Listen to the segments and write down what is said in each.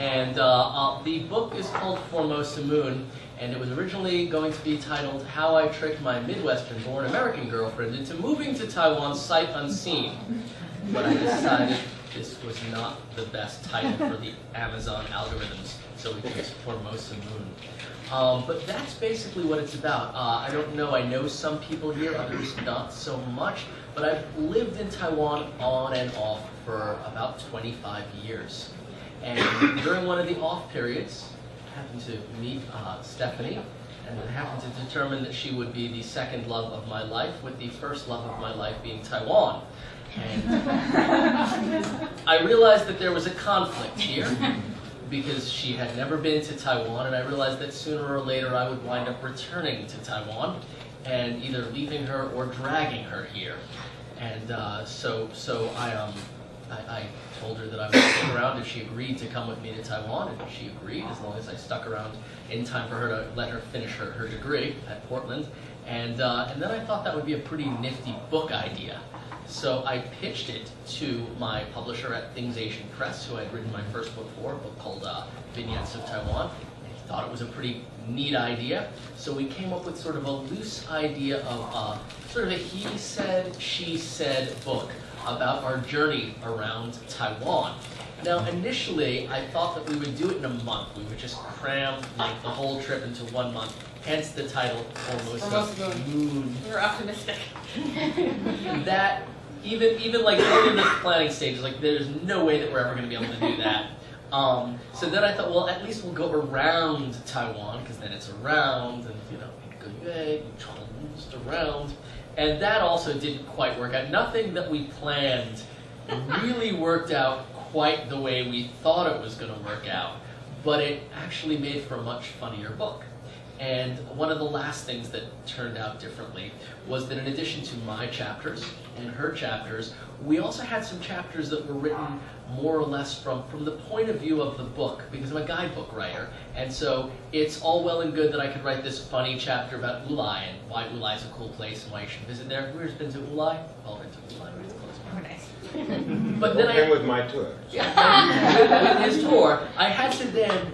And the book is called Formosa Moon, and it was originally going to be titled How I Tricked My Midwestern-Born American Girlfriend into Moving to Taiwan Sight Unseen. But I decided this was not the best title for the Amazon algorithms, so we chose Formosa Moon. But that's basically what it's about. I don't know, I know some people here, others not so much, but I've lived in Taiwan on and off for about 25 years. And during one of the off periods, I happened to meet Stephanie, and I happened to determine that she would be the second love of my life, with the first love of my life being Taiwan. And I realized that there was a conflict here, because she had never been to Taiwan, and I realized that sooner or later I would wind up returning to Taiwan, and either leaving her or dragging her here. And so I told her that I would stick around if she agreed to come with me to Taiwan, and she agreed as long as I stuck around in time for her to let her finish her degree at Portland. And then I thought that would be a pretty nifty book idea. So I pitched it to my publisher at Things Asian Press, who I had written my first book for, a book called Vignettes of Taiwan. And he thought it was a pretty neat idea. So we came up with sort of a loose idea of sort of a he said, she said book about our journey around Taiwan. Now, initially, I thought that we would do it in a month. We would just cram like the whole trip into 1 month, hence the title, Formosa Moon. We were optimistic. That, even like early in the planning stages, like there's no way that we're ever going to be able to do that. So then I thought, well, at least we'll go around Taiwan, because then it's around, and you go just around. And that also didn't quite work out. Nothing that we planned really worked out quite the way we thought it was going to work out, but it actually made for a much funnier book. And one of the last things that turned out differently was that in addition to my chapters and her chapters, we also had some chapters that were written more or less from the point of view of the book, because I'm a guidebook writer. And so it's all well and good that I could write this funny chapter about Ulai and why Ulai is a cool place and why you should visit there. Who's been to Ulai? All been to Ulai. Really close. Oh, nice. But then I with my tour. With his tour, I had to then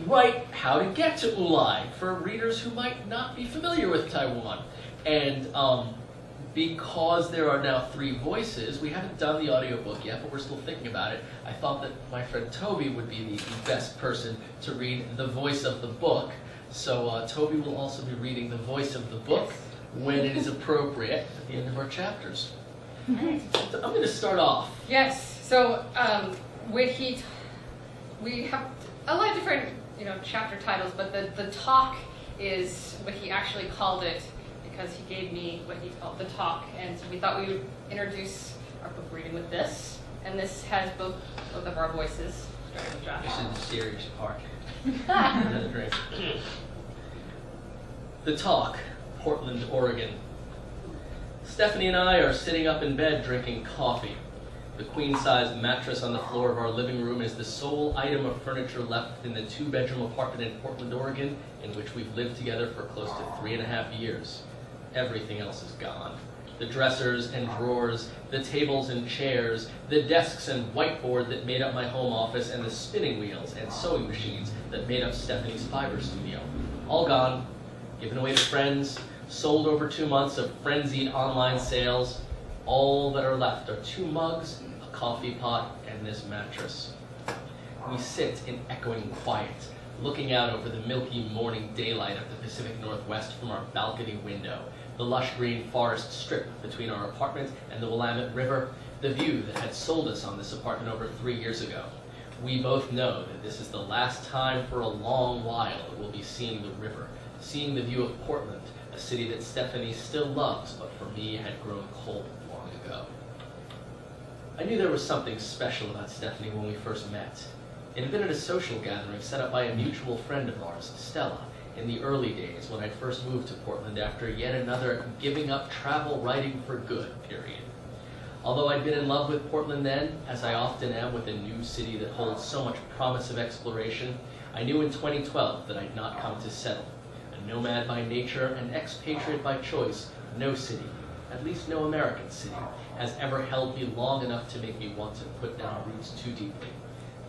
write how to get to Ulai for readers who might not be familiar with Taiwan. And because there are now 3 voices, we haven't done the audiobook yet, but we're still thinking about it. I thought that my friend Toby would be the best person to read the voice of the book. So Toby will also be reading the voice of the book when it is appropriate at the end of our chapters. Nice. So I'm going to start off. Yes. So we have a lot of different chapter titles, but the talk is what he actually called it, because he gave me what he called the talk, and so we thought we would introduce our book reading with this, and this has both of our voices. Starting with Josh. This is the serious part. Another drink. The Talk, Portland, Oregon. Stephanie and I are sitting up in bed drinking coffee. The queen-size mattress on the floor of our living room is the sole item of furniture left in the 2-bedroom apartment in Portland, Oregon, in which we've lived together for close to 3.5 years. Everything else is gone. The dressers and drawers, the tables and chairs, the desks and whiteboard that made up my home office, and the spinning wheels and sewing machines that made up Stephanie's fiber studio. All gone, given away to friends, sold over 2 months of frenzied online sales. All that are left are 2 mugs, a coffee pot, and this mattress. We sit in echoing quiet, looking out over the milky morning daylight of the Pacific Northwest from our balcony window, the lush green forest strip between our apartment and the Willamette River, the view that had sold us on this apartment over 3 years ago. We both know that this is the last time for a long while that we'll be seeing the river, seeing the view of Portland, a city that Stephanie still loves, but for me had grown cold long ago. I knew there was something special about Stephanie when we first met. It had been at a social gathering set up by a mutual friend of ours, Stella, in the early days when I'd first moved to Portland after yet another giving up travel writing for good period. Although I'd been in love with Portland then, as I often am with a new city that holds so much promise of exploration, I knew in 2012 that I'd not come to settle. A nomad by nature and expatriate by choice, no city, at least no American city, has ever held me long enough to make me want to put down roots too deeply.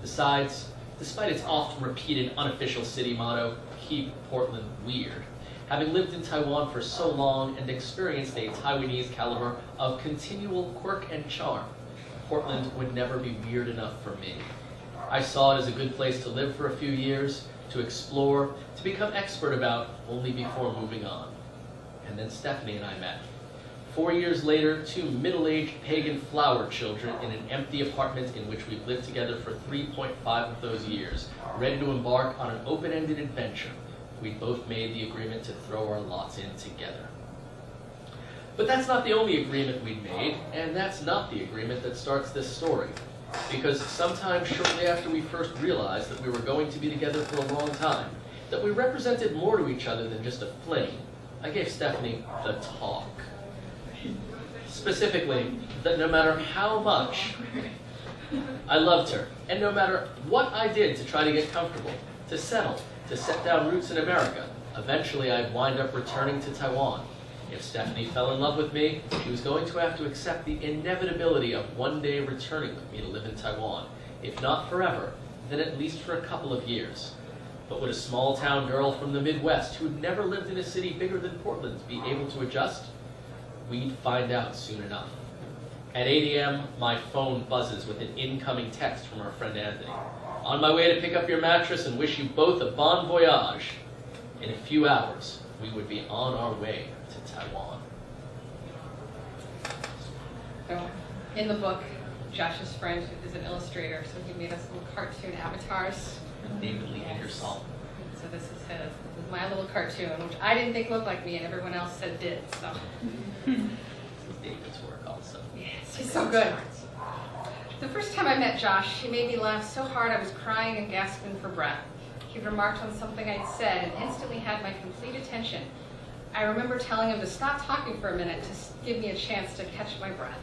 Besides, despite its oft-repeated unofficial city motto, "Keep Portland Weird." Having lived in Taiwan for so long and experienced a Taiwanese caliber of continual quirk and charm, Portland would never be weird enough for me. I saw it as a good place to live for a few years, to explore, to become expert about, only before moving on. And then Stephanie and I met. 4 years later, two middle-aged pagan flower children in an empty apartment in which we've lived together for 3.5 of those years, ready to embark on an open-ended adventure. We both made the agreement to throw our lots in together. But that's not the only agreement we'd made, and that's not the agreement that starts this story. Because sometime shortly after we first realized that we were going to be together for a long time, that we represented more to each other than just a fling, I gave Stephanie the talk. Specifically, that no matter how much I loved her, and no matter what I did to try to get comfortable, to settle, to set down roots in America, eventually I'd wind up returning to Taiwan. If Stephanie fell in love with me, she was going to have to accept the inevitability of one day returning with me to live in Taiwan. If not forever, then at least for a couple of years. But would a small town girl from the Midwest who had never lived in a city bigger than Portland be able to adjust? We'd find out soon enough. At 8 a.m., my phone buzzes with an incoming text from our friend Anthony. On my way to pick up your mattress and wish you both a bon voyage. In a few hours, we would be on our way to Taiwan. So, in the book, Josh's friend is an illustrator, so he made us little cartoon avatars. Nakedly Ingersoll. So this is his. This is my little cartoon, which I didn't think looked like me, and everyone else said did. So. This is David's work also. Yes, he's so good. The first time I met Josh, he made me laugh so hard I was crying and gasping for breath. He remarked on something I'd said and instantly had my complete attention. I remember telling him to stop talking for a minute to give me a chance to catch my breath.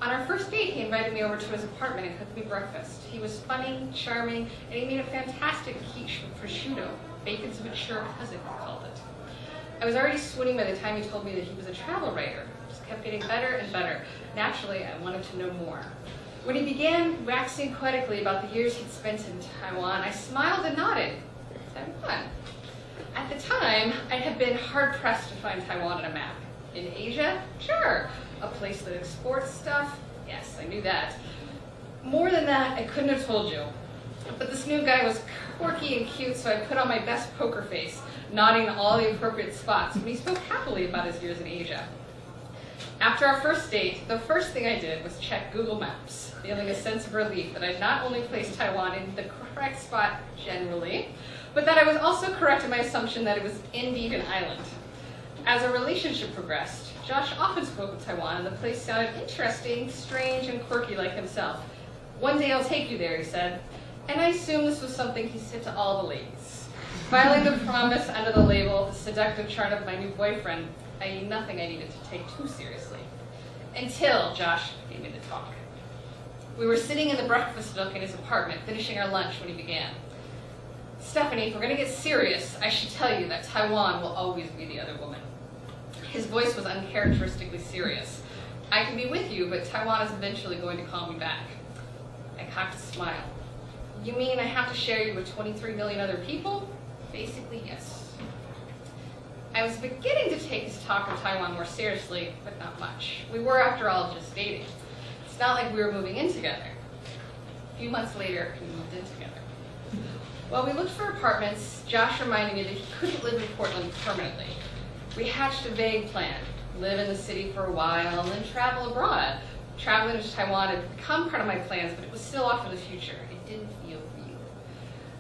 On our first date, he invited me over to his apartment and cooked me breakfast. He was funny, charming, and he made a fantastic quiche with prosciutto, bacon's mature cousin, he called it. I was already swooning by the time he told me that he was a travel writer. It just kept getting better and better. Naturally, I wanted to know more. When he began waxing poetically about the years he'd spent in Taiwan, I smiled and nodded. Taiwan. At the time, I had been hard-pressed to find Taiwan on a map. In Asia? Sure. A place that exports stuff? Yes, I knew that. More than that, I couldn't have told you. But this new guy was quirky and cute, so I put on my best poker face, nodding in all the appropriate spots when he spoke happily about his years in Asia. After our first date, the first thing I did was check Google Maps, feeling a sense of relief that I'd not only placed Taiwan in the correct spot generally, but that I was also correct in my assumption that it was indeed an island. As our relationship progressed, Josh often spoke of Taiwan, and the place sounded interesting, strange, and quirky like himself. One day I'll take you there, he said, and I assumed this was something he said to all the ladies. Filing the promise under the label, the seductive charm of my new boyfriend, I knew nothing I needed to take too seriously. Until Josh came in to talk. We were sitting in the breakfast nook in his apartment, finishing our lunch when he began. Stephanie, if we're going to get serious, I should tell you that Taiwan will always be the other woman. His voice was uncharacteristically serious. I can be with you, but Taiwan is eventually going to call me back. I cocked a smile. You mean I have to share you with 23 million other people? Basically, yes. I was beginning to take his talk of Taiwan more seriously, but not much. We were, after all, just dating. It's not like we were moving in together. A few months later, we moved in together. While we looked for apartments, Josh reminded me that he couldn't live in Portland permanently. We hatched a vague plan: live in the city for a while and then travel abroad. Traveling to Taiwan had become part of my plans, but it was still off in the future. It didn't feel real.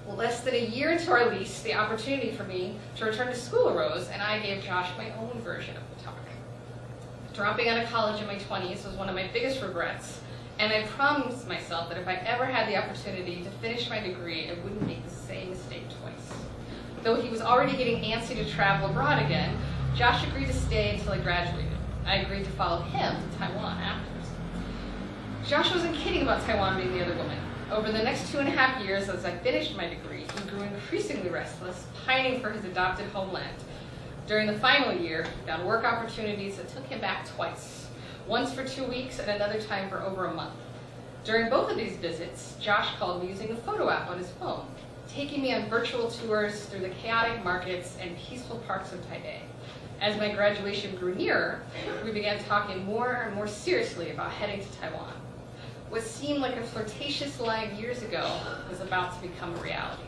Well, less than a year into our lease, the opportunity for me to return to school arose, and I gave Josh my own version of the talk. Dropping out of college in my 20s was one of my biggest regrets, and I promised myself that if I ever had the opportunity to finish my degree, I wouldn't make the same mistake twice. Though he was already getting antsy to travel abroad again, Josh agreed to stay until I graduated. I agreed to follow him to Taiwan afterwards. Josh wasn't kidding about Taiwan being the other woman. Over the next 2.5 years, as I finished my degree, he grew increasingly restless, pining for his adopted homeland. During the final year, he found work opportunities that took him back twice, once for 2 weeks and another time for over a month. During both of these visits, Josh called me using a photo app on his phone, taking me on virtual tours through the chaotic markets and peaceful parks of Taipei. As my graduation grew nearer, we began talking more and more seriously about heading to Taiwan. What seemed like a flirtatious lie years ago was about to become a reality.